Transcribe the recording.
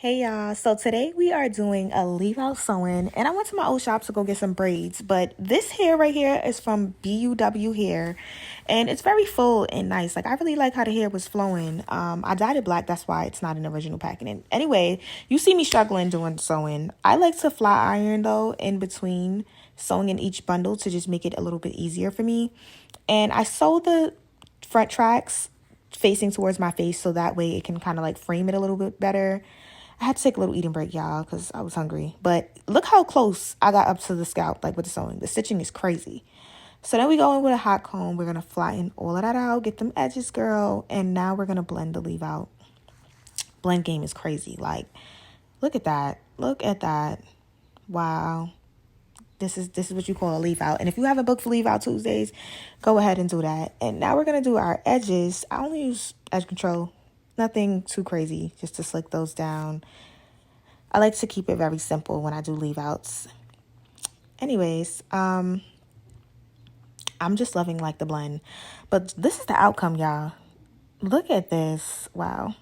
Hey y'all, so today we are doing a leave out sewing and I went to my old shop to go get some braids, but this hair right here is from BUW Hair and it's very full and nice. Like I really like how the hair was flowing. I dyed it black, that's why it's not an original packaging. Anyway, you see me struggling doing sewing. I like to flat iron though in between sewing in each bundle to just make it a little bit easier for me. And I sewed the front tracks facing towards my face so that way it can kind of like frame it a little bit better. I had to take a little eating break, y'all, because I was hungry. But look how close I got up to the scalp, like with the sewing. The stitching is crazy. So then we go in with a hot comb. We're going to flatten all of that out, get them edges, girl. And now we're going to blend the leave out. Blend game is crazy. Like, look at that. Look at that. Wow. This is what you call a leave out. And if you haven't booked for leave out Tuesdays, go ahead and do that. And now we're going to do our edges. I only use edge control. Nothing too crazy, just to slick those down. I like to keep it very simple when I do leave outs. Anyways, I'm just loving like the blend. But this is the outcome, y'all. Look at this. Wow.